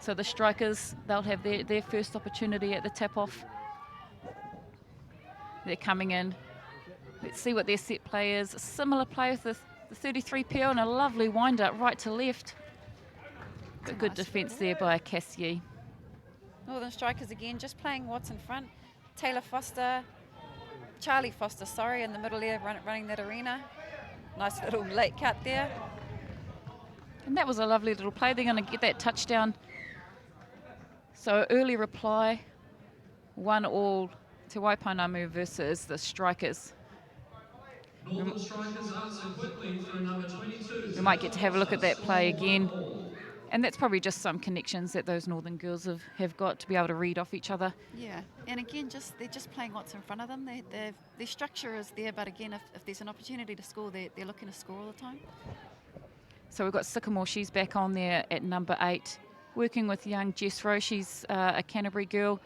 So the strikers, they'll have their first opportunity at the tap-off. They're coming in. Let's see what their set play is. A similar play with the 33 PO and a lovely wind-up right to left. But good defence there by Cassier. Northern Strikers again, just playing what's in front. Charlie Foster, sorry, in the middle there, running that arena. Nice little late cut there. And that was a lovely little play. They're going to get that touchdown. So early reply, 1-1 to Waipounamu versus the Strikers. Northern Strikers answer quickly through number 22. We might get to have a look at that play again. And that's probably just some connections that those Northern girls have got to be able to read off each other. Yeah, and again, they're just playing what's in front of them. Their structure is there, but again, if there's an opportunity to score, they're looking to score all the time. So we've got Sycamore, she's back on there at number 8, working with young Jess Rowe. She's a Canterbury girl.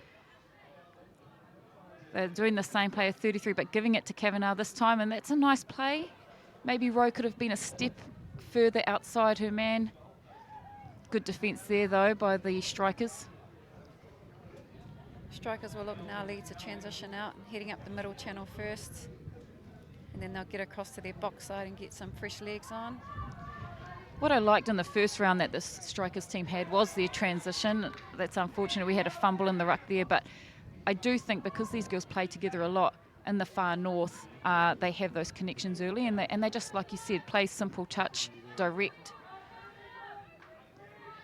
They're doing the same play at 33, but giving it to Kavanagh this time, and that's a nice play. Maybe Rowe could have been a step further outside her man. Good defence there, though, by the Strikers. Strikers will look now lead to transition out, heading up the middle channel first. And then they'll get across to their box side and get some fresh legs on. What I liked in the first round that the Strikers team had was their transition. That's unfortunate. We had a fumble in the ruck there, but I do think because these girls play together a lot in the far north, they have those connections early, and they just, like you said, play simple touch, direct.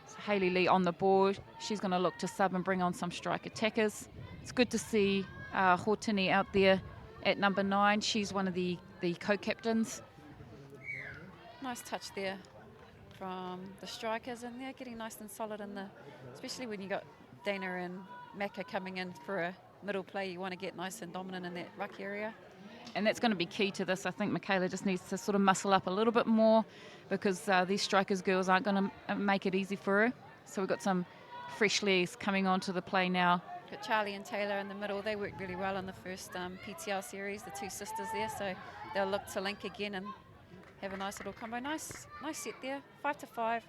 So Hayley Lee on the board. She's going to look to sub and bring on some strike attackers. It's good to see Hortini out there at number 9. She's one of the co-captains. Nice touch there from the Strikers, and they're getting nice and solid in especially when you got Dana and Macca coming in for a middle play. You want to get nice and dominant in that ruck area. And that's going to be key to this. I think Michaela just needs to sort of muscle up a little bit more because these Strikers girls aren't going to make it easy for her. So we've got some fresh legs coming onto the play now. Got Charlie and Taylor in the middle. They worked really well in the first PTL series, the two sisters there. So they'll look to link again and have a nice little combo. Nice set there, 5-5.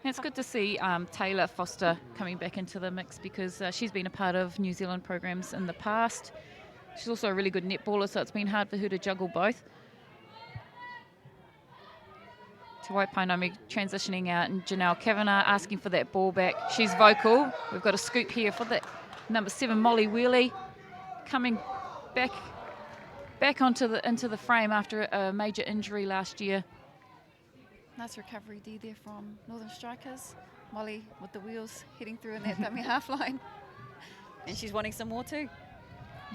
And it's good to see Taylor Foster coming back into the mix because she's been a part of New Zealand programs in the past. She's also a really good netballer, so it's been hard for her to juggle both. To Waipounamu transitioning out, and Janelle Kavanagh asking for that ball back. She's vocal. We've got a scoop here for that number 7, Molly Wheely, coming back into the frame after a major injury last year. Nice recovery D there from Northern Strikers. Molly with the wheels heading through in that dummy half line. And she's wanting some more too.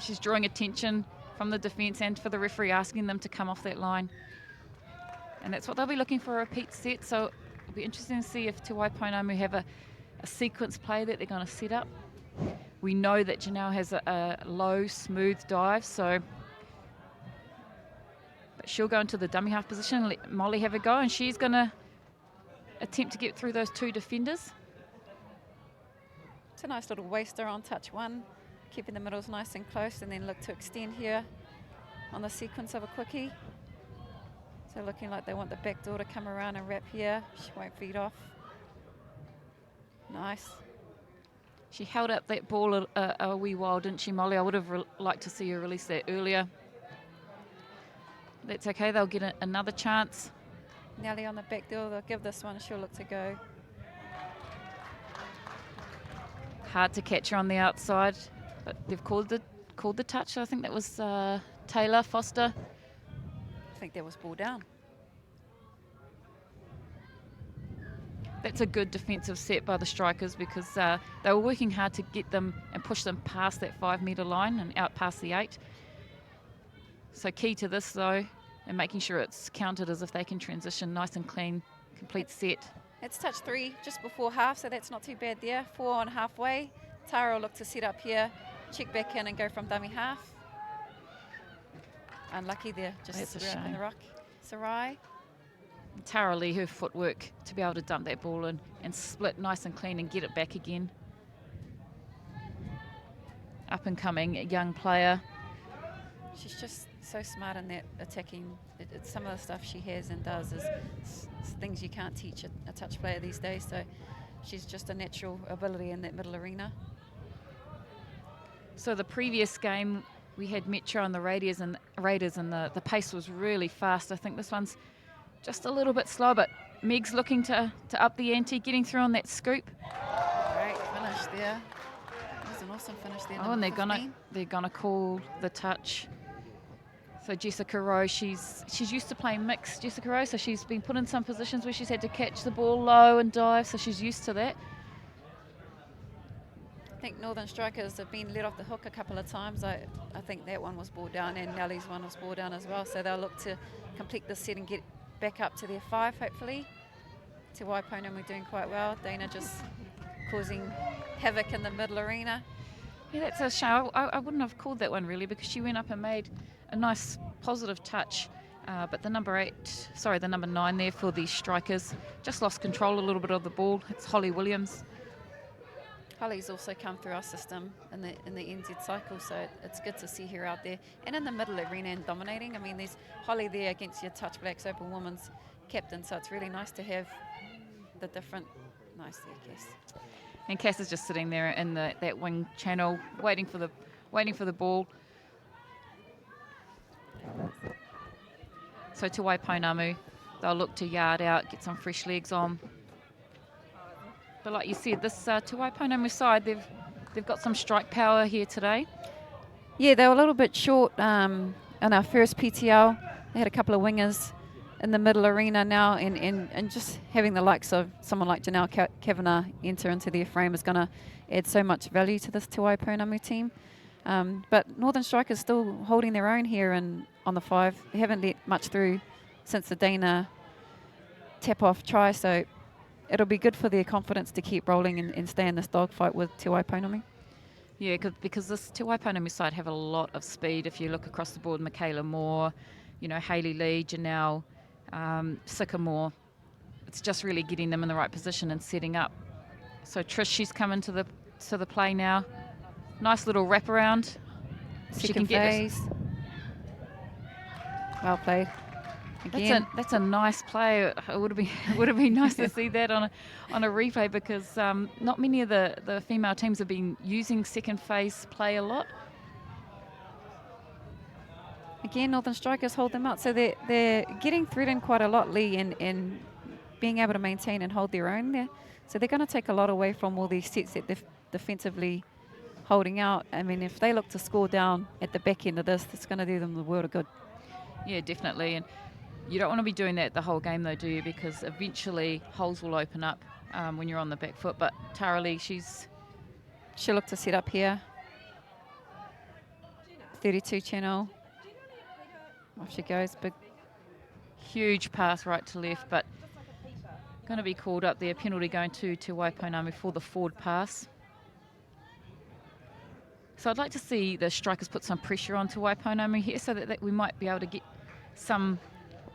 She's drawing attention from the defence and for the referee, asking them to come off that line. And that's what they'll be looking for, a repeat set. So it'll be interesting to see if Te Waipounamu have a sequence play that they're going to set up. We know that Janelle has a low, smooth dive, so but she'll go into the dummy half position and let Molly have a go, and she's going to attempt to get through those two defenders. It's a nice little waster on touch 1. Keeping the middles nice and close, and then look to extend here on the sequence of a quickie. So looking like they want the back door to come around and wrap here. She won't feed off. Nice. She held up that ball a wee while, didn't she, Molly? I would have liked to see her release that earlier. That's okay, they'll get another chance. Nelly on the back door, they'll give this one, she'll look to go. Hard to catch her on the outside. But they've called the touch. I think that was Taylor Foster. I think that was ball down. That's a good defensive set by the Strikers because they were working hard to get them and push them past that 5-metre line and out past the 8. So key to this though, and making sure it's counted as if they can transition nice and clean, complete set. It's touch 3 just before half, so that's not too bad there. 4 on halfway. Tara will look to set up here. Check back in and go from dummy half. Unlucky there, just up in the ruck. Sarai. Tara Lee, her footwork to be able to dump that ball in and split nice and clean and get it back again. Up and coming young player. She's just so smart in that attacking. It's some of the stuff she has and does is things you can't teach a touch player these days. So she's just a natural ability in that middle arena. So the previous game, we had Metro and the Raiders, and the pace was really fast. I think this one's just a little bit slow, but Meg's looking to up the ante, getting through on that scoop. Great finish there. That was an awesome finish there. Oh, and number they're gonna call the touch. So Jessica Rowe, she's used to playing mixed, Jessica Rowe, so she's been put in some positions where she's had to catch the ball low and dive, so she's used to that. I think Northern Strikers have been let off the hook a couple of times. I think that one was ball down and Nellie's one was ball down as well. So they'll look to complete the set and get back up to their 5, hopefully. To Waipounamu doing quite well. Dana just causing havoc in the middle arena. Yeah, that's a shame. I wouldn't have called that one really, because she went up and made a nice positive touch. But the number 9 there for the Strikers just lost control a little bit of the ball. It's Holly Williams. Holly's also come through our system in the NZ cycle, so it's good to see her out there and in the middle arena and dominating. I mean, there's Holly there against your Touch Blacks Open Women's captain, so it's really nice to have the different. Nice there, Cass. And Cass is just sitting there in that wing channel, waiting for the ball. So to Waipounamu, they'll look to yard out, get some fresh legs on. But like you said, this to Waipounamu side, they've got some strike power here today. Yeah, they were a little bit short in our first PTL. They had a couple of wingers in the middle arena now, and just having the likes of someone like Janelle Kavanagh enter into their frame is going to add so much value to this Te Waipounamu team. But Northern Strikers still holding their own here on the 5. They haven't let much through since the Dana tap-off try, so it'll be good for their confidence to keep rolling and stay in this dogfight with Te Waipounamu. Yeah, because this Te Waipounamu side have a lot of speed. If you look across the board, Michaela Moore, Hayley Lee, Janelle, Sycamore. It's just really getting them in the right position and setting up. So Trish, she's coming to the play now. Nice little wraparound. She can phase. Well played. Again. That's a nice play. It would have been nice to see that on a replay, because not many of the female teams have been using second phase play a lot. Again, Northern Strikers hold them out, so they're getting threatened quite a lot, Lee, and being able to maintain and hold their own there. So they're going to take a lot away from all these sets that they're defensively holding out. I mean, if they look to score down at the back end of this, it's going to do them the world of good. Yeah, definitely. And you don't want to be doing that the whole game, though, do you? Because eventually holes will open up when you're on the back foot. But Tara Lee, she'll look to set up here. 32 channel. Off she goes. Big. Huge pass right to left, but going to be called up there. Penalty going to Waipounamu for the forward pass. So I'd like to see the Strikers put some pressure onto Waipounamu here, so that we might be able to get some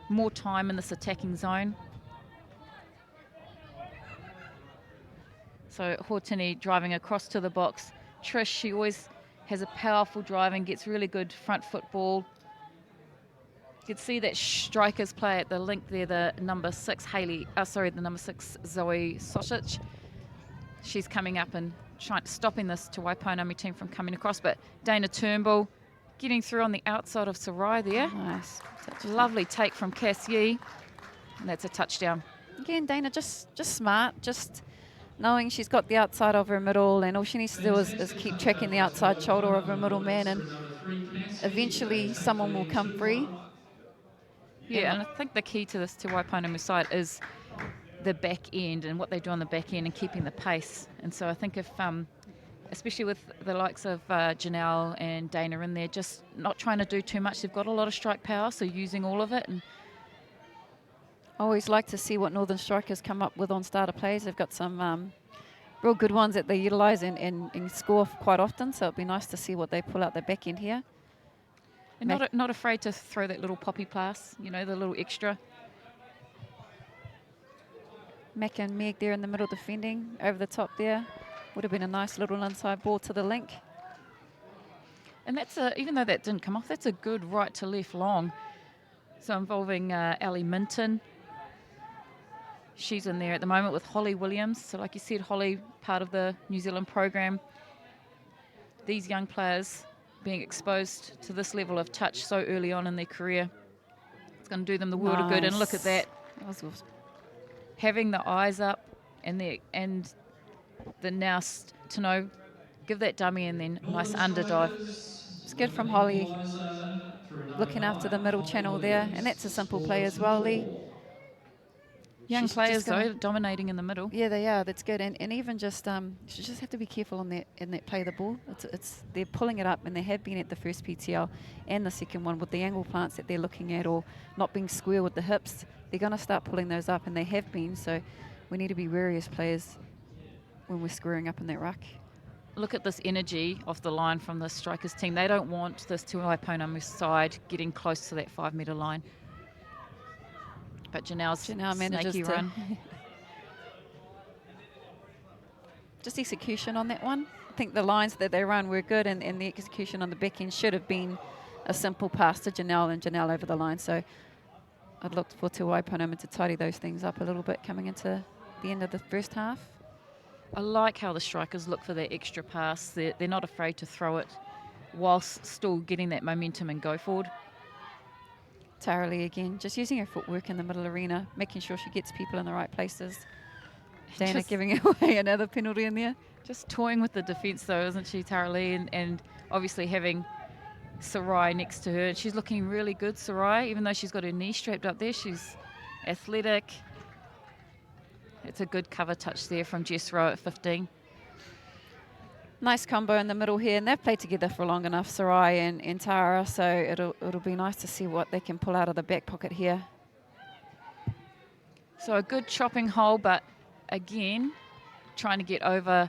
more time in this attacking zone. So Hortini driving across to the box. Trish, she always has a powerful drive and gets really good front foot ball. You can see that Strikers play at the link there, the number 6 Zoe Sosic. She's coming up and stopping this Te Waipounamu team from coming across, but Dana Turnbull getting through on the outside of Sarai there. Nice. Lovely take from Cass Yee, and that's a touchdown. Again, Dana just smart, just knowing she's got the outside of her middle, and all she needs to do is keep checking the outside shoulder of her middle man, and eventually someone will come free. Yeah, and I think the key to this Te Waipounamu side is the back end and what they do on the back end and keeping the pace. And so I think if, especially with the likes of Janelle and Dana in there, just not trying to do too much. They've got a lot of strike power, so using all of it. And I always like to see what Northern Strikers come up with on starter plays. They've got some real good ones that they utilise and score quite often, so it'd be nice to see what they pull out the back end here. And not afraid to throw that little poppy pass, the little extra. Mac and Meg there in the middle defending, over the top there. Would have been a nice little inside ball to the link. And that's even though that didn't come off, that's a good right to left long. So involving Ellie Minton. She's in there at the moment with Holly Williams. So like you said, Holly, part of the New Zealand program. These young players being exposed to this level of touch so early on in their career, it's going to do them the world of good. And look at that. That was awesome. Having the eyes up and the now to know, give that dummy and then nice underdive. It's good from Holly, looking after the middle channel there. And that's a simple play as well, Lee. Young She's players, just gonna- though, dominating in the middle. Yeah, they are. That's good. And even just, you just have to be careful on that in that play of the ball. They're pulling it up, and they have been at the first PTL and the second one with the angle plants that they're looking at, or not being square with the hips. They're going to start pulling those up, and they have been. So we need to be wary as players when we're squaring up in that ruck. Look at this energy off the line from the strikers team. They don't want this Waipounamu side getting close to that 5 metre line. But Janelle's manages snaky to run. Just execution on that one. I think the lines that they run were good, and the execution on the back end should have been a simple pass to Janelle and Janelle over the line. So I'd look for Te Waipounamu to tidy those things up a little bit coming into the end of the first half. I like how the strikers look for that extra pass. They're not afraid to throw it whilst still getting that momentum and go forward. Tara Lee again, just using her footwork in the middle arena, making sure she gets people in the right places. Dana Just- giving away another penalty in there. Just toying with the defence, though, isn't she, Tara Lee? And obviously having Sarai next to her. And she's looking really good, Sarai, even though she's got her knee strapped up there. She's athletic. It's a good cover touch there from Jess Rowe at 15. Nice combo in the middle here, and they've played together for long enough, Sarai and Tara, so it'll be nice to see what they can pull out of the back pocket here. So a good chopping hole, but again, trying to get over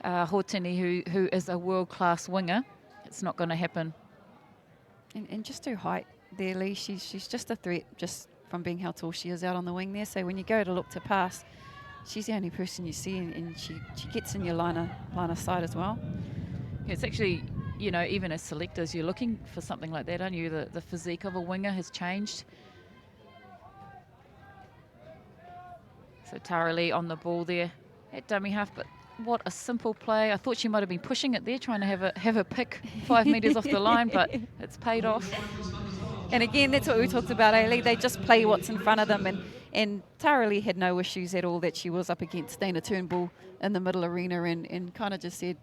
Hotini, who is a world-class winger. It's not going to happen. And just her height there, Lee, she's just a threat just from being how tall she is out on the wing there. So when you go to look to pass, she's the only person you see, and she gets in your line of sight as well. Yeah, it's actually, even as selectors, you're looking for something like that, aren't you? The physique of a winger has changed. So Tara Lee on the ball there at dummy half, but what a simple play. I thought she might have been pushing it there, trying to have a pick 5 metres off the line, but it's paid off. And again, that's what we talked about, Lee. They just play what's in front of them, and Tara Lee had no issues at all that she was up against Dana Turnbull in the middle arena, and kind of just said,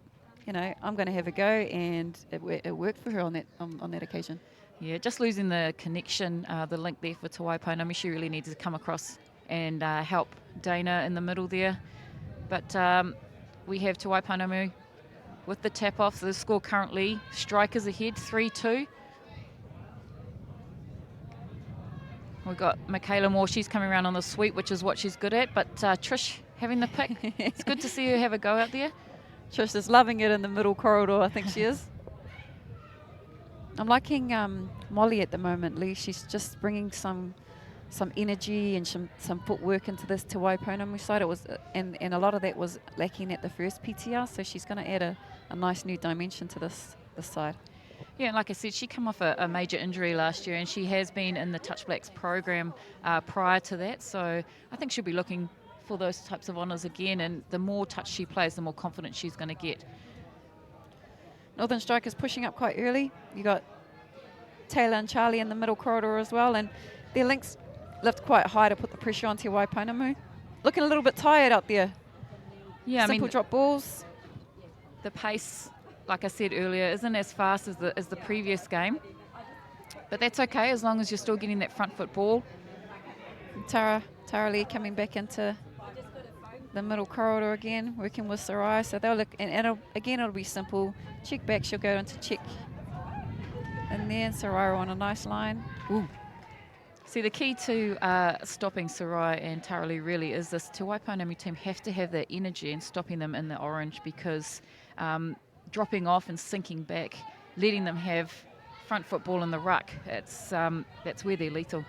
I'm going to have a go, and it worked for her on that occasion. Yeah, just losing the connection, the link there for Te Waipounamu. She really needs to come across and help Dana in the middle there. But we have Te Waipounamu with the tap-off. The score currently, strikers ahead, 3-2. We've got Michaela Moore. She's coming around on the sweep, which is what she's good at. But Trish having the pick. It's good to see her have a go out there. Trish is loving it in the middle corridor, I think she is. I'm liking Molly at the moment, Lee. She's just bringing some energy and some footwork into this Te Waipounamu side. It was, and a lot of that was lacking at the first PTL, so she's going to add a nice new dimension to this side. Yeah, and like I said, she came off a major injury last year, and she has been in the Touch Blacks program prior to that. So I think she'll be looking for those types of honours again, and the more touch she plays, the more confident she's going to get. Northern Strikers pushing up quite early. You got Taylor and Charlie in the middle corridor as well, and their links lift quite high to put the pressure on Te Waipounamu. Looking a little bit tired out there. Yeah, Simple drop balls. The pace, like I said earlier, isn't as fast as the previous game. But that's okay as long as you're still getting that front foot ball. Tara Lee coming back into the middle corridor again, working with Sarai. So they'll look, and it'll be simple. Check back, she'll go into check. And then Sarai on a nice line. Ooh. See, the key to stopping Sarai and Tara Lee really is this Te Waipounamu team have to have that energy and stopping them in the orange, because dropping off and sinking back, letting them have front football in the ruck, that's where they're lethal.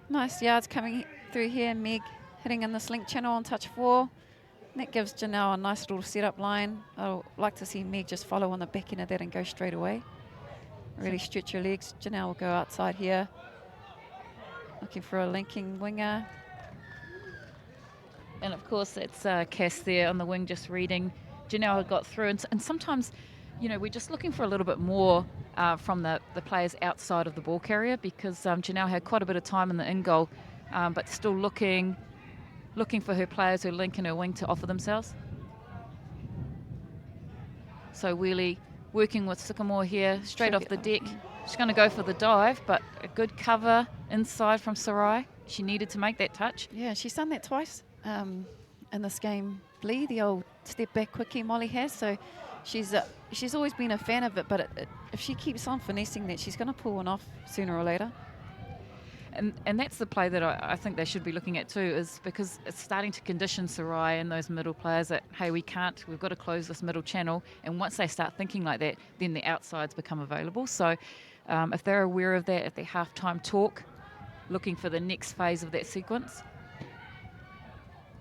Nice yards coming through here. Meg hitting in the slink channel on touch 4. And that gives Janelle a nice little setup line. I'd like to see Meg just follow on the back end of that and go straight away. Really stretch her legs. Janelle will go outside here, looking for a linking winger. And of course, it's Cass there on the wing just reading. Janelle had got through, and sometimes, we're just looking for a little bit more from the players outside of the ball carrier, because Janelle had quite a bit of time in the in goal, but still looking for her players, her link and her wing to offer themselves. So Wheelie working with Sycamore here, straight off the deck. She's going to go for the dive, but a good cover inside from Sarai. She needed to make that touch. Yeah, she's done that twice in this game, Lee, the old step back quickie Molly has. So she's always been a fan of it, but if she keeps on finessing that, she's going to pull one off sooner or later. And that's the play that I think they should be looking at too, is because it's starting to condition Sarai and those middle players that, hey, we've got to close this middle channel. And once they start thinking like that, then the outsides become available. So if they're aware of that at their halftime talk, looking for the next phase of that sequence.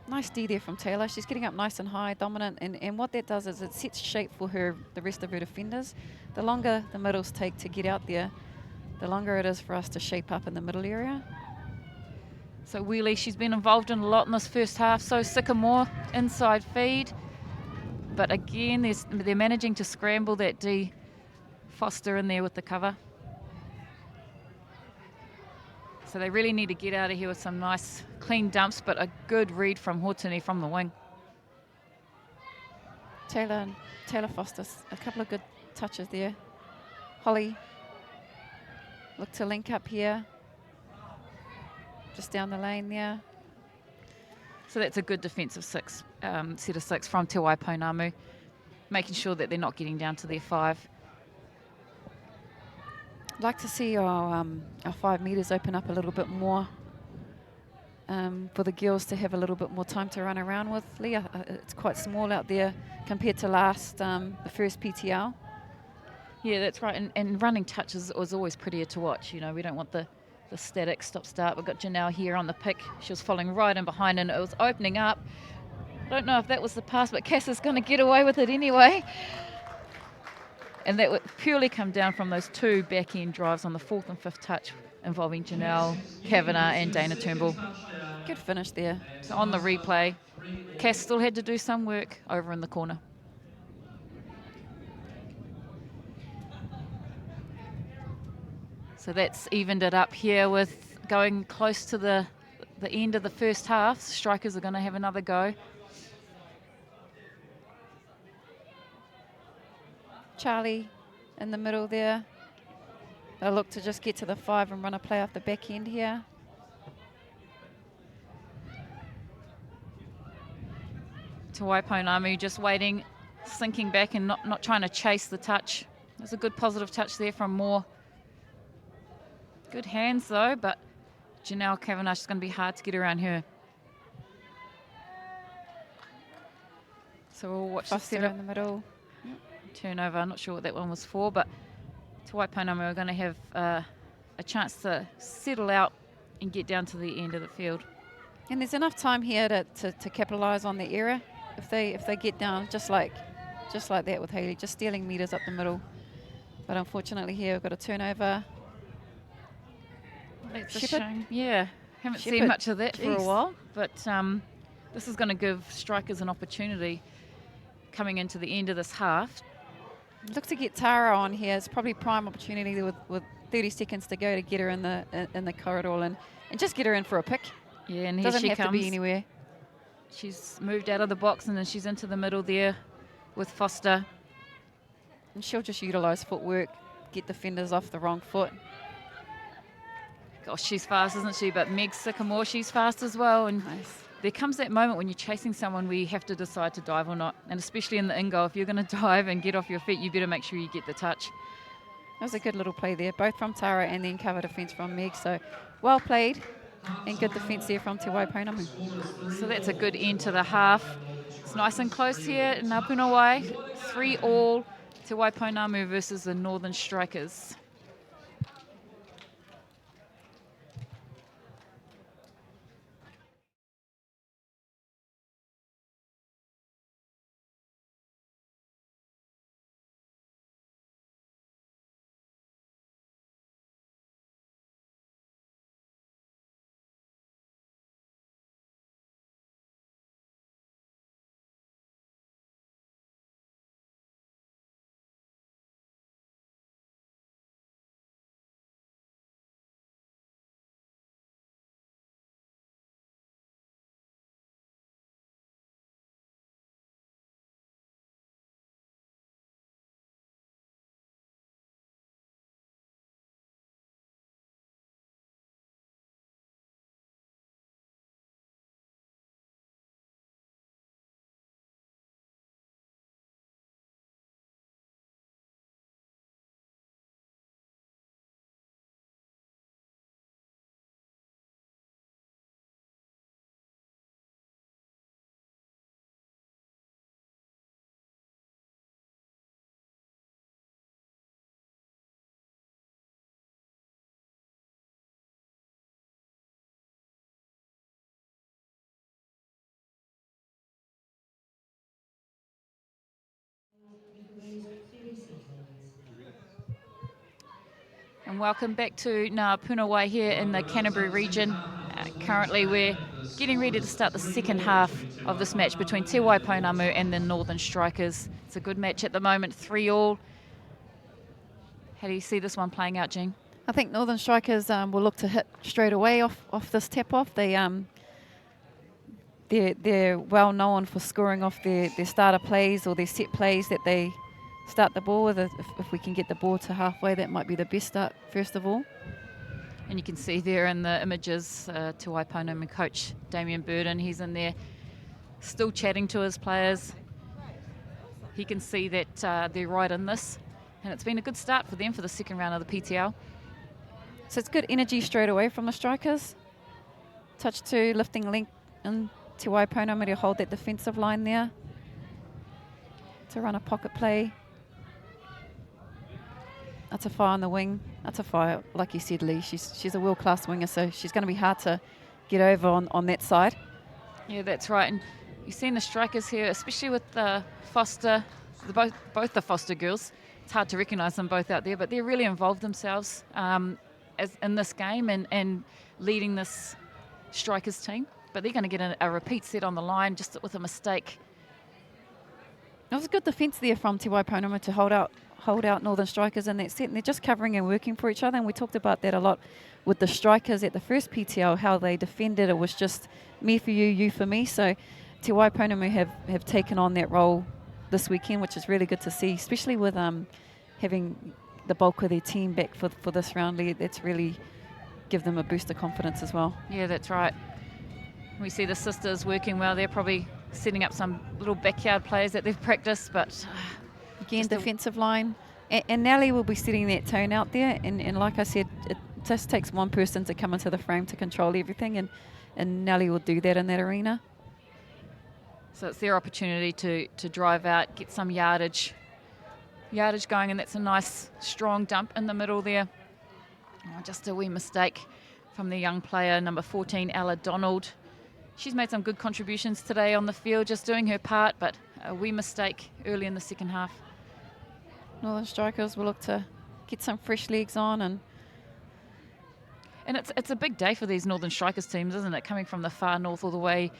Nice D there from Taylor. She's getting up nice and high, dominant, and what that does is it sets shape for the rest of her defenders. The longer the middles take to get out there, the longer it is for us to shape up in the middle area. So Wheelie, she's been involved in a lot in this first half. So Sycamore, inside feed. But again, they're managing to scramble that D. Foster in there with the cover. So they really need to get out of here with some nice clean dumps, but a good read from Hotuni from the wing. Taylor Foster, a couple of good touches there. Holly, look to link up here. Just down the lane there. So that's a good defensive set of six from Te Waipounamu, making sure that they're not getting down to their 5. I'd like to see our 5 metres open up a little bit more for the girls to have a little bit more time to run around with. Leah, it's quite small out there compared to the first PTL. Yeah, that's right. And running touches was always prettier to watch. We don't want the static stop-start. We've got Janelle here on the pick. She was following right in behind, and it was opening up. I don't know if that was the pass, but Cass is going to get away with it anyway. And that would purely come down from those 2 back-end drives on the 4th and 5th touch involving Janelle Kavanagh and Dana Turnbull. Good finish there. So on the replay, Cass still had to do some work over in the corner. So that's evened it up here with going close to the end of the first half. Strikers are going to have another go. Charlie in the middle there. They'll look to just get to the 5 and run a play off the back end here. To Waipounamu just waiting, sinking back and not trying to chase the touch. There's a good positive touch there from Moore. Good hands though, but Janelle Kavanagh is going to be hard to get around her. So we'll watch the setup in the middle. Turnover. I'm not sure what that one was for, but Te Waipounamu are going to have a chance to settle out and get down to the end of the field. And there's enough time here to capitalise on the error if they get down just like that with Haley, just stealing metres up the middle. But unfortunately here we've got a turnover. That's a shame. Yeah, haven't seen much of that for a while, but this is going to give strikers an opportunity coming into the end of this half. Look to get Tara on here. It's probably prime opportunity with 30 seconds to go to get her in the corridor and just get her in for a pick. Yeah, and here doesn't she have comes. To be anywhere. She's moved out of the box and then she's into the middle there with Foster. And she'll just utilise footwork, get defenders off the wrong foot. Gosh, she's fast, isn't she? But Meg Sycamore, she's fast as well. And nice. There comes that moment when you're chasing someone where you have to decide to dive or not. And especially in the in goal, if you're going to dive and get off your feet, you better make sure you get the touch. That was a good little play there, both from Tara and then cover defence from Meg. So well played and good defence there from Te Waipounamu. So that's a good end to the half. It's nice and close here in Nga Puna Wai. 3-3 Te Waipounamu versus the Northern Strikers. And welcome back to Nga Puna Wai here in the Canterbury region. Currently we're getting ready to start the second half of this match between Te Waipounamu and the Northern Strikers. It's a good match at the moment, 3-3. How do you see this one playing out, Jean? I think Northern Strikers will look to hit straight away off this tap-off. They're well known for scoring off their starter plays or their set plays that they start the ball with. If we can get the ball to halfway, that might be the best start first of all. And you can see there in the images, Te Waipounamu coach Damien Burden, he's in there still chatting to his players. He can see that they're right in this, and it's been a good start for them for the second round of the PTL. So it's good energy straight away from the Strikers. Touch 2, lifting link in Te Waipounamu to hold that defensive line there. To run a pocket play. That's a fire on the wing. That's a fire, like you said, Lee. She's a world-class winger, so she's going to be hard to get over on that side. Yeah, that's right. And you've seen the Strikers here, especially with the Foster, both the Foster girls. It's hard to recognise them both out there, but they're really involved themselves as in this game and leading this Strikers team. But they're going to get a repeat set on the line just with a mistake. It was a good defence there from Te Waipounamu to hold out Northern Strikers in that set, and they're just covering and working for each other, and we talked about that a lot with the Strikers at the first PTL, how they defended. It was just me for you, you for me. So Te Waipounamu have taken on that role this weekend, which is really good to see, especially with having the bulk of their team back for this round. That's really give them a boost of confidence as well. Yeah, that's right. We see the sisters working well. They're probably setting up some little backyard plays that they've practiced, but again, defensive line. And Nelly will be setting that tone out there. And like I said, it just takes one person to come into the frame to control everything. And Nelly will do that in that arena. So it's their opportunity to drive out, get some yardage going. And that's a nice, strong dump in the middle there. Oh, just a wee mistake from the young player, number 14, Ella Donald. She's made some good contributions today on the field, just doing her part, but a wee mistake early in the second half. Northern Strikers will look to get some fresh legs on. And it's a big day for these Northern Strikers teams, isn't it? Coming from the far north all the way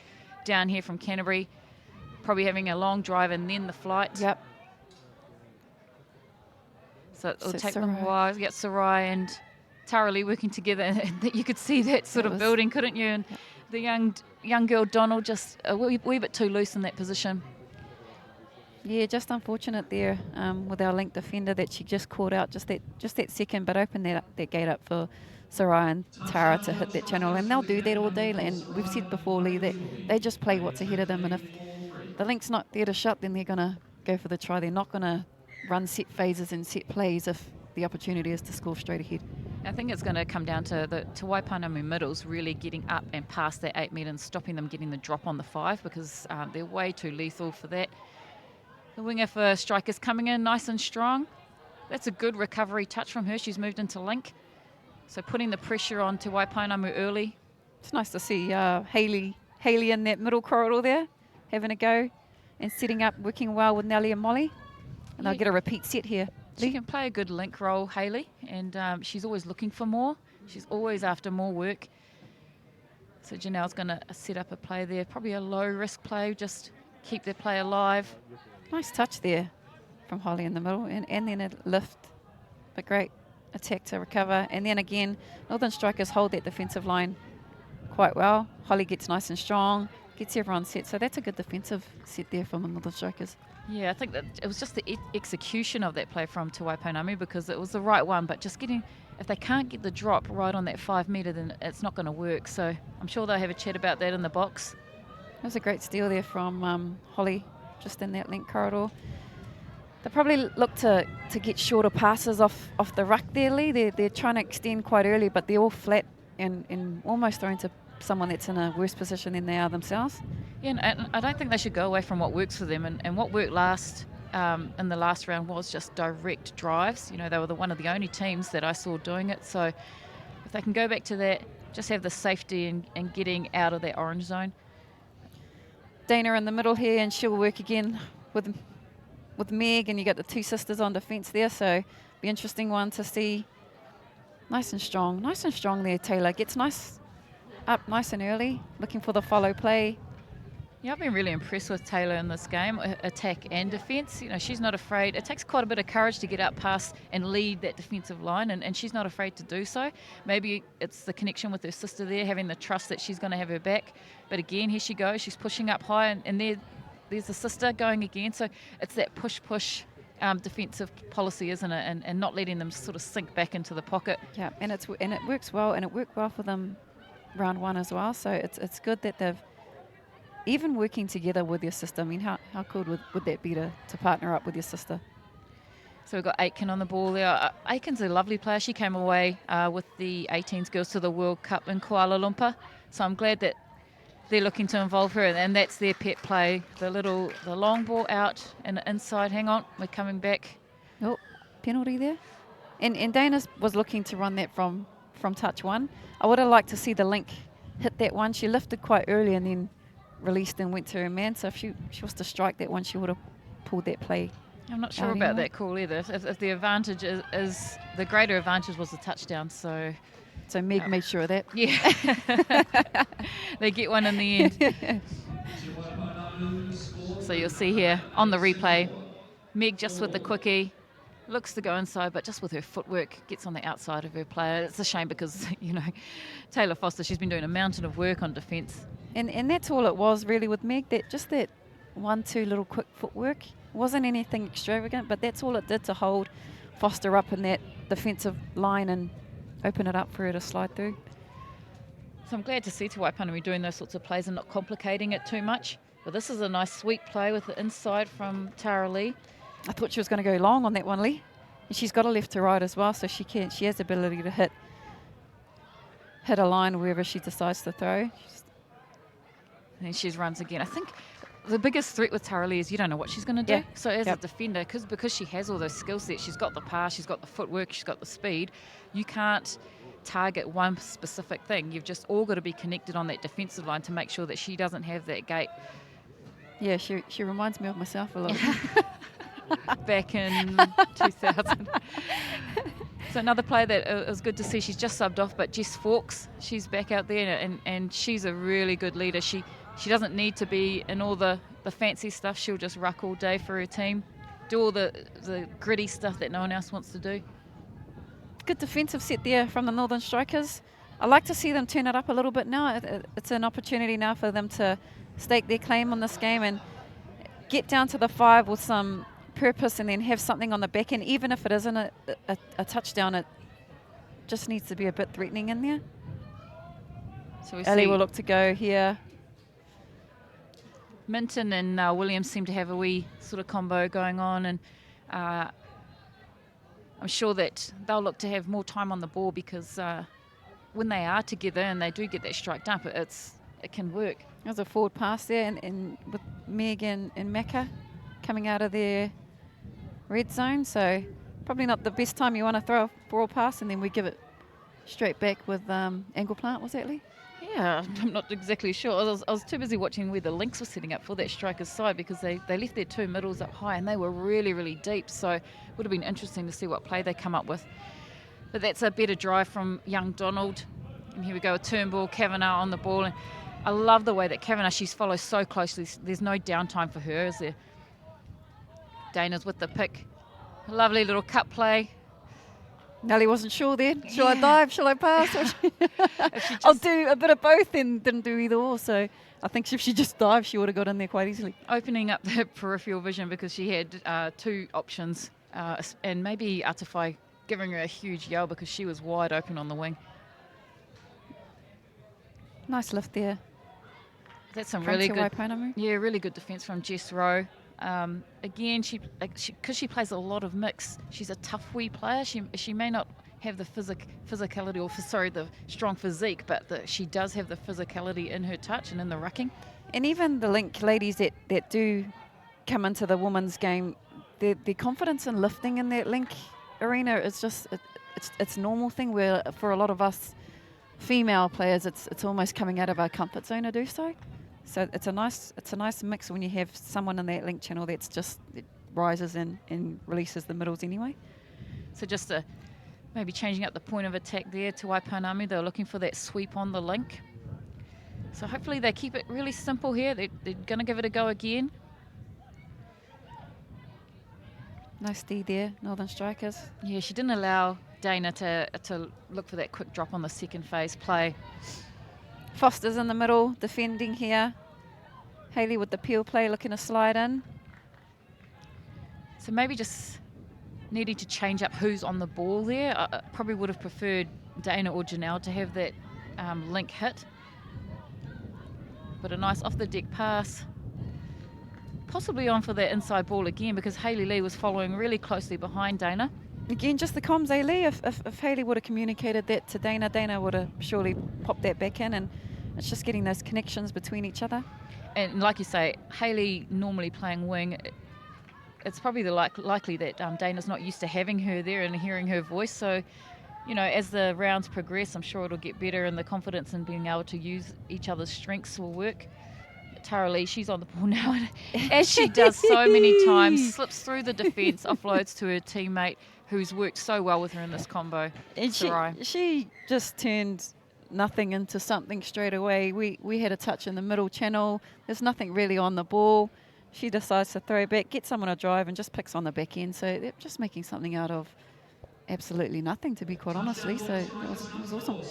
down here from Canterbury, probably having a long drive and then the flight. Yep. So it'll take them a while to get Sarai and Taralee working together, and you could see that sort of building, couldn't you? And the young girl Donald just a wee bit too loose in that position. Yeah, just unfortunate there with our link defender that she just caught out just that second, but opened that gate up for Sarai and Tara to hit that channel, and they'll do that all day. And we've said before, Lee, that they just play what's ahead of them, and if the link's not there to shut, then they're going to go for the try. They're not going to run set phases and set plays if the opportunity is to score straight ahead. I think it's going to come down to the Te Waipounamu middles really getting up and past that 8 metre and stopping them getting the drop on the 5, because they're way too lethal for that. The winger for Strikers coming in nice and strong. That's a good recovery touch from her. She's moved into link. So putting the pressure on Te Waipounamu early. It's nice to see Hayley in that middle corridor there, having a go and setting up, working well with Nellie and Molly. And they'll get a repeat set here. She can play a good link role, Hayley, and she's always looking for more. She's always after more work. So Janelle's going to set up a play there, probably a low-risk play, just keep their play alive. Nice touch there from Holly in the middle, and then a lift, but great attack to recover. And then again, Northern Strikers hold that defensive line quite well. Holly gets nice and strong, gets everyone set. So that's a good defensive set there from the Northern Strikers. Yeah, I think that it was just the execution of that play from Te Waipounamu, because it was the right one, but just if they can't get the drop right on that 5 metre, then it's not going to work. So I'm sure they'll have a chat about that in the box. That was a great steal there from Holly, just in that link corridor. They probably look to get shorter passes off the ruck there, Lee. They're trying to extend quite early, but they're all flat and almost thrown to someone that's in a worse position than they are themselves. Yeah, and I don't think they should go away from what works for them. And what worked in the last round was just direct drives. You know, they were one of the only teams that I saw doing it. So if they can go back to that, just have the safety and getting out of that orange zone. Dana in the middle here, and she'll work again with Meg, and you got the two sisters on defence there. So be interesting one to see Nice and strong there, Taylor. Gets up nice and early, looking for the follow play. Yeah, I've been really impressed with Taylor in this game, attack and defence. You know, she's not afraid. It takes quite a bit of courage to get up past and lead that defensive line, and she's not afraid to do so. Maybe it's the connection with her sister there, having the trust that she's going to have her back. But again, here she goes. She's pushing up high, and there's the sister going again. So it's that push defensive policy, isn't it? And not letting them sort of sink back into the pocket. Yeah, and it works well, and it worked well for them round one as well. So it's good that they've even working together with your sister. I mean, how cool would that be to partner up with your sister? So we've got Aitken on the ball there. Aiken's a lovely player. She came away with the 18s girls to the World Cup in Kuala Lumpur. So I'm glad that they're looking to involve her, and that's their pet play. The long ball out and the inside. Hang on, we're coming back. Oh, penalty there. And Dana was looking to run that from touch one. I would have liked to see the link hit that one. She lifted quite early and then released and went to her man. So if she was to strike that one, she would have pulled that play. I'm not sure about that call either. If the advantage is the greater advantage was the touchdown. So Meg made sure of that. Yeah. They get one in the end. So you'll see here on the replay, Meg just with the quickie, looks to go inside, but just with her footwork, gets on the outside of her player. It's a shame because, Taylor Foster, she's been doing a mountain of work on defence. And that's all it was really with Meg, that 1-2 little quick footwork. Wasn't anything extravagant, but that's all it did to hold Foster up in that defensive line and open it up for her to slide through. So I'm glad to see Te Waipounamu doing those sorts of plays and not complicating it too much. But this is a nice sweet play with the inside from Tara Lee. I thought she was going to go long on that one, Lee. And she's got a left to right as well, so she has the ability to hit a line wherever she decides to throw. And she runs again. I think the biggest threat with Tara Lee is you don't know what she's going to do. Yeah. So as a defender, because she has all those skill sets, she's got the pass, she's got the footwork, she's got the speed, you can't target one specific thing. You've just all got to be connected on that defensive line to make sure that she doesn't have that gate. Yeah, she reminds me of myself a lot. Back in 2000. So another player that it was good to see, she's just subbed off, but Jess Fawkes, she's back out there, and she's a really good leader. She doesn't need to be in all the fancy stuff. She'll just ruck all day for her team, do all the gritty stuff that no one else wants to do. Good defensive set there from the Northern Strikers. I like to see them turn it up a little bit now. It's an opportunity now for them to stake their claim on this game and get down to the 5 with some purpose, and then have something on the back end. Even if it isn't a touchdown, it just needs to be a bit threatening in there. So Ellie will look to go here. Minton and Williams seem to have a wee sort of combo going on, and I'm sure that they'll look to have more time on the ball, because when they are together and they do get that striked up, it can work. There's a forward pass there, and with Meg and Macca coming out of their red zone, so probably not the best time you want to throw a forward pass, and then we give it straight back with angle plant, was that, Lee? Yeah, I'm not exactly sure. I was too busy watching where the links were setting up for that striker's side, because they left their 2 middles up high and they were really, really deep, so it would have been interesting to see what play they come up with. But that's a better drive from young Donald. And here we go, a Turnbull, Kavanagh on the ball. And I love the way that Kavanagh, she's followed so closely. There's no downtime for her, is there? Dana's with the pick. A lovely little cut play. Nelly wasn't sure then. Shall I dive? Shall I pass? I'll do a bit of both, and didn't do either or. So I think if she just dived, she would have got in there quite easily. Opening up the peripheral vision, because she had 2 options. And maybe Atafai giving her a huge yell because she was wide open on the wing. Nice lift there. That's some from really Te good, Waipounamu. yeah, really good defence from Jess Rowe. Again, because she plays a lot of mix, she's a tough wee player. She may not have the physicality, or the strong physique, but she does have the physicality in her touch and in the rucking. And even the link ladies that do come into the women's game, their confidence in lifting in that link arena is just it's a normal thing, where for a lot of us female players, it's almost coming out of our comfort zone to do so. So it's a nice mix when you have someone in that link channel it rises and releases the middles anyway. So just a maybe changing up the point of attack there to Waipounamu. They were looking for that sweep on the link. So hopefully they keep it really simple here. They're going to give it a go again. Nice D there, Northern Strikers. Yeah, she didn't allow Dana to look for that quick drop on the second phase play. Foster's in the middle, defending here. Hayley with the peel play, looking to slide in. So maybe just needing to change up who's on the ball there. I probably would have preferred Dana or Janelle to have that link hit. But a nice off-the-deck pass. Possibly on for that inside ball again because Hayley Lee was following really closely behind Dana. Again, just the comms, Lee. If Hayley would have communicated that to Dana, Dana would have surely popped that back in, and it's just getting those connections between each other. And like you say, Hayley normally playing wing, it's probably likely that Dana's not used to having her there and hearing her voice. So, you know, as the rounds progress, I'm sure it'll get better and the confidence in being able to use each other's strengths will work. Tara Lee, she's on the ball now, as she does so many times, slips through the defence, offloads to her teammate who's worked so well with her in this combo. And she just turned nothing into something straight away. We had a touch in the middle channel. There's nothing really on the ball. She decides to throw back, get someone to drive, and just picks on the back end. So they're just making something out of absolutely nothing, to be quite honestly. So it was awesome.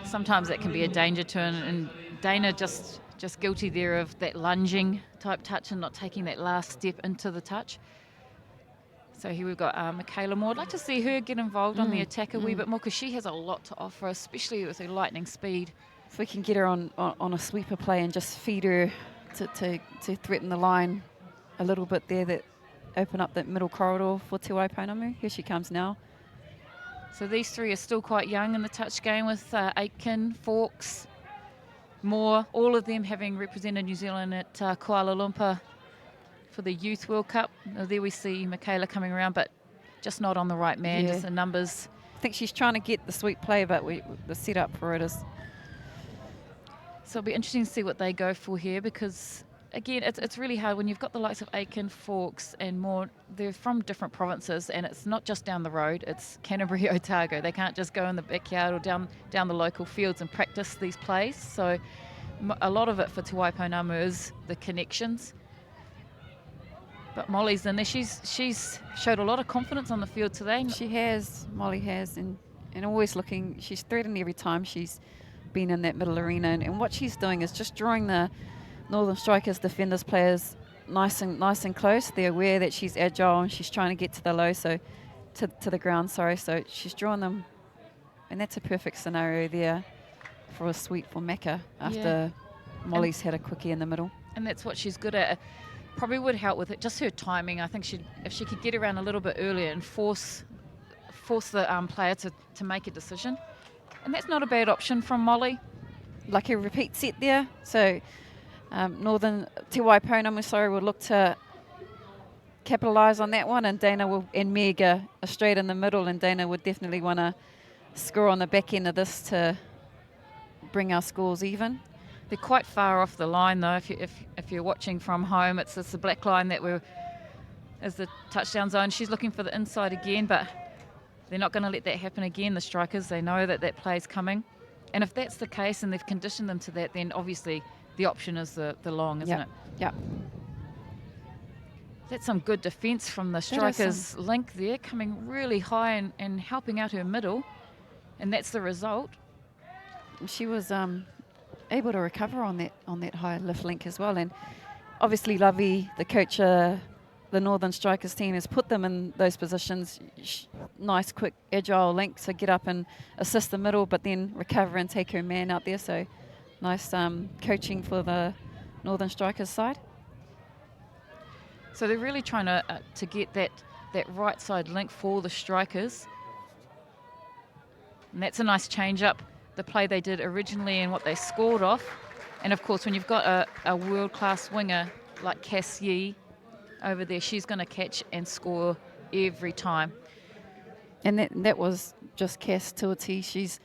Sometimes that can be a danger to her, and Dana just guilty there of that lunging type touch and not taking that last step into the touch. So here we've got Michaela Moore. I'd like to see her get involved on the attack a wee bit more because she has a lot to offer, especially with her lightning speed. If we can get her on a sweeper play and just feed her to threaten the line a little bit there, that open up that middle corridor for Te Waipounamu. Here she comes now. So these three are still quite young in the touch game with Aitken, Fawkes, Moore, all of them having represented New Zealand at Kuala Lumpur for the Youth World Cup. Now there we see Michaela coming around, but just not on the right man, just the numbers. I think she's trying to get the sweep play, but the setup for it is. So it'll be interesting to see what they go for here because, again, it's really hard when you've got the likes of Aitken, Fawkes and Moore. They're from different provinces and it's not just down the road, it's Canterbury, Otago. They can't just go in the backyard or down the local fields and practice these plays. So a lot of it for Te Waipounamu is the connections. But Molly's in there. She's showed a lot of confidence on the field today. She has, Molly has, and always looking. She's threatened every time she's been in that middle arena. And what she's doing is just drawing the Northern Strikers defenders players nice and close. They're aware that she's agile and she's trying to get to the low, so to the ground. Sorry, so she's drawn them, and that's a perfect scenario there for a sweep for Macca after Molly's had a quickie in the middle. And that's what she's good at. Probably would help with it, just her timing. I think if she could get around a little bit earlier and force the player to make a decision. And that's not a bad option from Molly. Like a repeat set there. So Northern Te Waipounamu, will look to capitalise on that one, and Dana and Meg are straight in the middle, and Dana would definitely want to score on the back end of this to bring our scores even. They're quite far off the line though. If you're watching from home, it's the black line that is the touchdown zone. She's looking for the inside again, but they're not going to let that happen again. The Strikers, they know that play's coming, and if that's the case and they've conditioned them to that, then obviously the option is the long, isn't it? Yeah. That's some good defence from the Strikers link there, coming really high and helping out her middle, and that's the result. She was able to recover on that high lift link as well, and obviously Lovey, the coach, the Northern Strikers team, has put them in those positions. Nice, quick, agile link to get up and assist the middle, but then recover and take her man out there. So nice coaching for the Northern Strikers side. So they're really trying to get that right side link for the Strikers, and that's a nice change up. The play they did originally and what they scored off. And of course, when you've got a world-class winger like Cass Yee over there, she's going to catch and score every time. And that was just Cass to a T. She's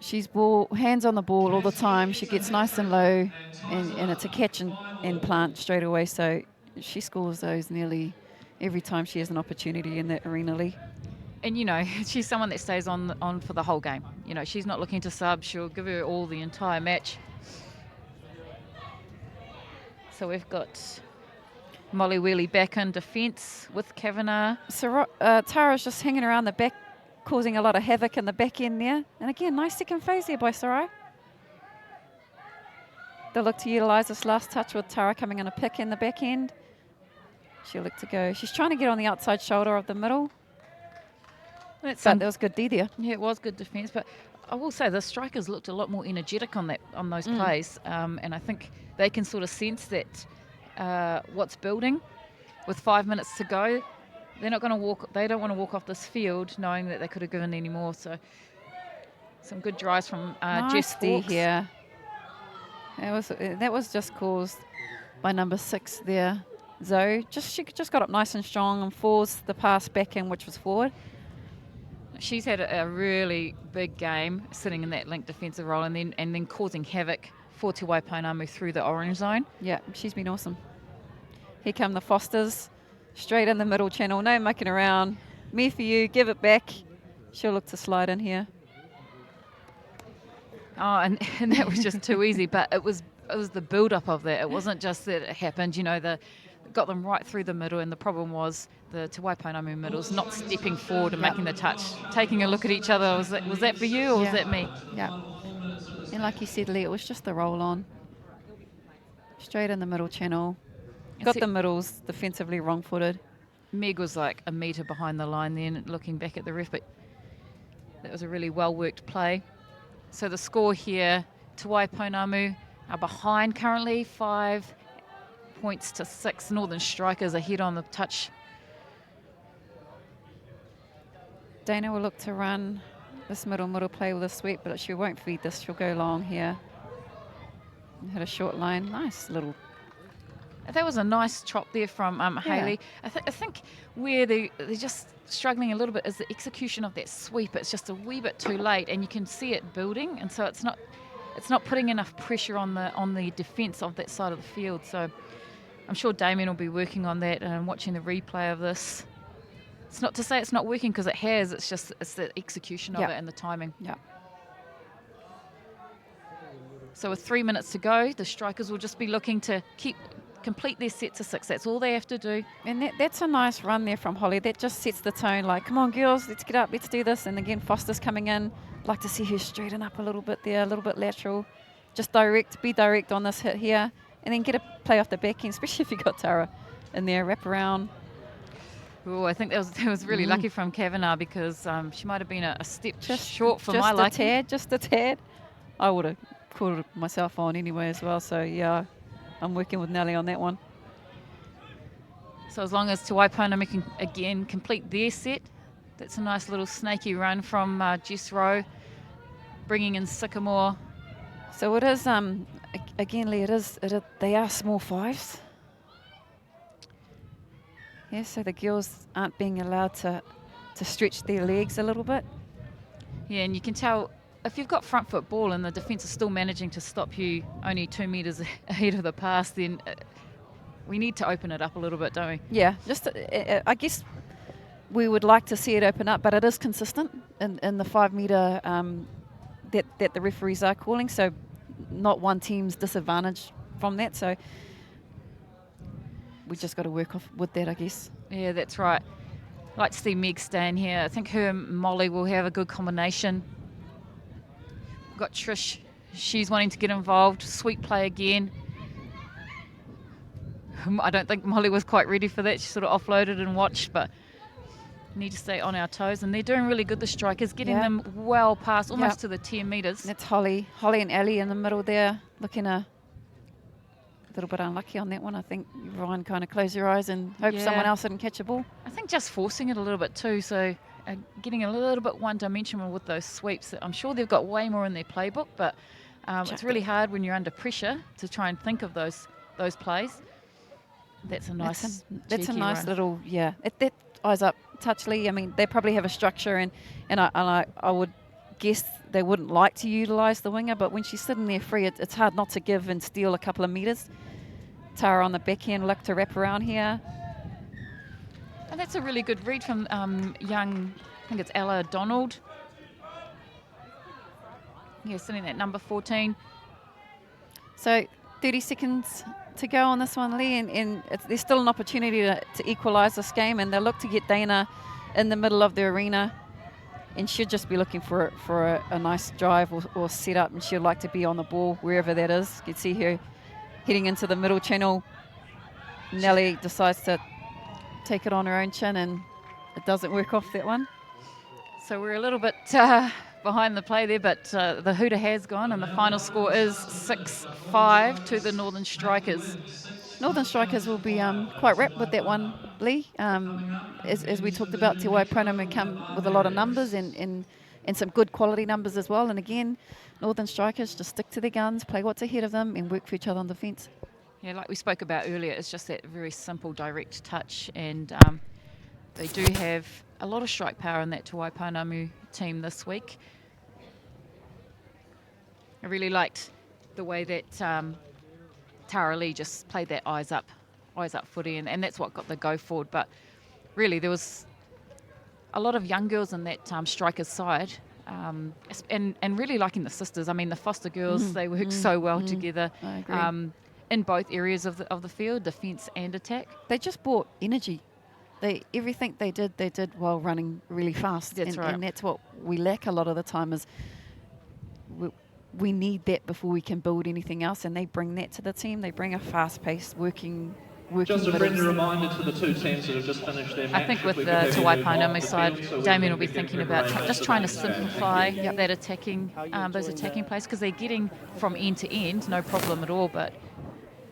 hands on the ball all the time. She gets nice and low, and it's a catch and plant straight away. So she scores those nearly every time she has an opportunity in that arena, Lee. And, you know, she's someone that stays on for the whole game. You know, she's not looking to sub. She'll give her all the entire match. So we've got Molly Wheelie back in defence with Kavanagh. So Tara's just hanging around the back, causing a lot of havoc in the back end there. And again, nice second phase there by Sarai. They'll look to utilise this last touch with Tara coming on a pick in the back end. She'll look to go. She's trying to get on the outside shoulder of the middle. But that was good D there. Yeah, it was good defence. But I will say the strikers looked a lot more energetic on those plays. And I think they can sort of sense that what's building with 5 minutes to go. They're not going to walk. They don't want to walk off this field knowing that they could have given any more. So some good drives from Jess Fawkes here. That was just caused by number 6 there, Zoe. She just got up nice and strong and forced the pass back in, which was forward. She's had a really big game sitting in that linked defensive role and then causing havoc for Te Waipounamu through the orange zone. Yeah, she's been awesome. Here come the Fosters, straight in the middle channel, no mucking around. Me for you, give it back. She'll look to slide in here. Oh, and that was just too easy, but it was the build-up of that. It wasn't just that it happened, you know, got them right through the middle, and the problem was the Te Waipounamu middles not stepping forward and making the touch, taking a look at each other. Was that for you or was that me? Yeah. And like you said, Lee, it was just the roll on. Straight in the middle channel. Got the middles defensively wrong-footed. Meg was like a metre behind the line then, looking back at the ref, but that was a really well-worked play. So the score here, Te Waipounamu are behind currently, 5 points to 6. Northern Strikers ahead on the touch. Dana will look to run this middle play with a sweep, but she won't feed this. She'll go long here. And hit a short line. Nice little. That was a nice chop there from Hayley. I think where they're just struggling a little bit is the execution of that sweep. It's just a wee bit too late, and you can see it building, and so it's not putting enough pressure on the defence of that side of the field. So I'm sure Damien will be working on that and watching the replay of this. It's not to say it's not working, because it has. It's the execution of it and the timing. Yeah. So with 3 minutes to go, the Strikers will just be looking to complete their set to 6. That's all they have to do. And that's a nice run there from Holly. That just sets the tone, like, come on, girls, let's get up, let's do this. And again, Foster's coming in. Like to see her straighten up a little bit there, a little bit lateral. Just be direct on this hit here. And then get a play off the back end, especially if you got Tara in there, wrap around. Oh, I think that was really lucky from Kavanagh, because she might have been a step short for my liking. Just a tad. I would have called it myself on anyway as well. So, yeah, I'm working with Nelly on that one. So as long as Te Waipounamu can, again, complete their set, that's a nice little snaky run from Jess Rowe, bringing in Sycamore. So it is, again, Lee, they are small 5s. Yeah, so the girls aren't being allowed to stretch their legs a little bit. Yeah, and you can tell if you've got front foot ball and the defence is still managing to stop you only 2 metres ahead of the pass, then we need to open it up a little bit, don't we? Yeah, just I guess we would like to see it open up, but it is consistent in the 5 metre that the referees are calling, so not one team's disadvantaged from that. So we just got to work off with that, I guess. Yeah, that's right. I'd like to see Meg staying here. I think her and Molly will have a good combination. We've got Trish. She's wanting to get involved. Sweet play again. I don't think Molly was quite ready for that. She sort of offloaded and watched, but need to stay on our toes. And they're doing really good, the Strikers, getting them well past, almost to the 10 metres. That's Holly and Ellie in the middle there, looking a little bit unlucky on that one. I think Ryan kind of closed your eyes and hope someone else didn't catch a ball. I think just forcing it a little bit too, so getting a little bit one-dimensional with those sweeps. I'm sure they've got way more in their playbook, but it's really hard when you're under pressure to try and think of those plays. That's a nice run. Little, that eyes up touch, Lee. I mean, they probably have a structure, and I would guess they wouldn't like to utilise the winger, but when she's sitting there free, it's hard not to give and steal a couple of metres. Tara on the backhand, look to wrap around here. And that's a really good read from young I think it's Ella Donald. Yeah, sitting at number 14. So 30 seconds to go on this one, Lee, and there's still an opportunity to equalise this game, and they'll look to get Dana in the middle of the arena, and she'll just be looking for a nice drive or set up, and she'd like to be on the ball wherever that is. You can see her heading into the middle channel. Nelly decides to take it on her own chin, and it doesn't work off that one. So we're a little bit behind the play there, but the hooter has gone, and the final score is 6-5 to the Northern Strikers. Northern Strikers will be quite wrapped with that one, Lee. As we talked about, Te Waipounamu come with a lot of numbers and some good quality numbers as well. And again, Northern Strikers just stick to their guns, play what's ahead of them, and work for each other on defence. Yeah, like we spoke about earlier, it's just that very simple, direct touch, and they do have a lot of strike power in that Te Waipounamu team this week. I really liked the way that Tara Lee just played that eyes up footy, and that's what got the go forward. But really, there was a lot of young girls in that Strikers side, and really liking the sisters. I mean, the Foster girls, they work so well together. I agree. In both areas of the field, defence and attack. They just brought energy. Everything they did while running really fast. That's right. And that's what we lack a lot of the time is we need that before we can build anything else, and they bring that to the team. They bring a fast-paced, working Just a friendly reminder to the two teams that have just finished their match. I think with the Te Waipounamu side, Damien will be thinking about just trying to simplify that attacking, those attacking plays, because they're getting from end to end, no problem at all, but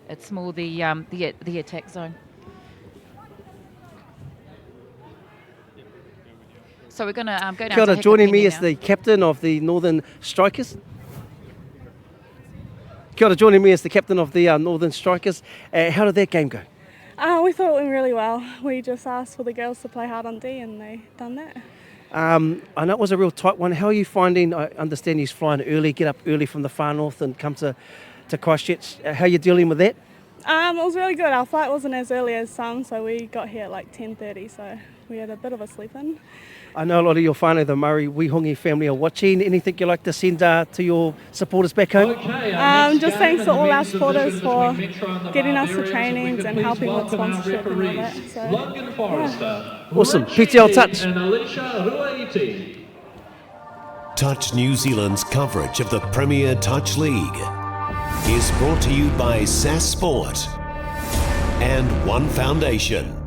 it's more the attack zone. So we're going to go down Kia ora, to joining me Hekapeni is now. the captain of the Northern Strikers. Kia ora, joining me is the captain of the Northern Strikers. How did that game go? We thought it went really well. We just asked for the girls to play hard on D, and they done that. I know it was a real tight one. How are you finding, I understand he's flying early, get up early from the far north and come to Christchurch. How are you dealing with that? It was really good. Our flight wasn't as early as some, so we got here at like 10:30, so we had a bit of a sleep in. I know a lot of your whānau, the Murray Wihongi family, are watching. Anything you'd like to send to your supporters back home? Just thanks to all our supporters for getting us to trainings and helping with sponsorship and all that. So, yeah. Awesome. PTL Touch. Touch New Zealand's coverage of the Premier Touch League is brought to you by SAS Sport and One Foundation.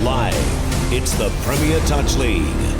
Live, it's the Premier Touch League.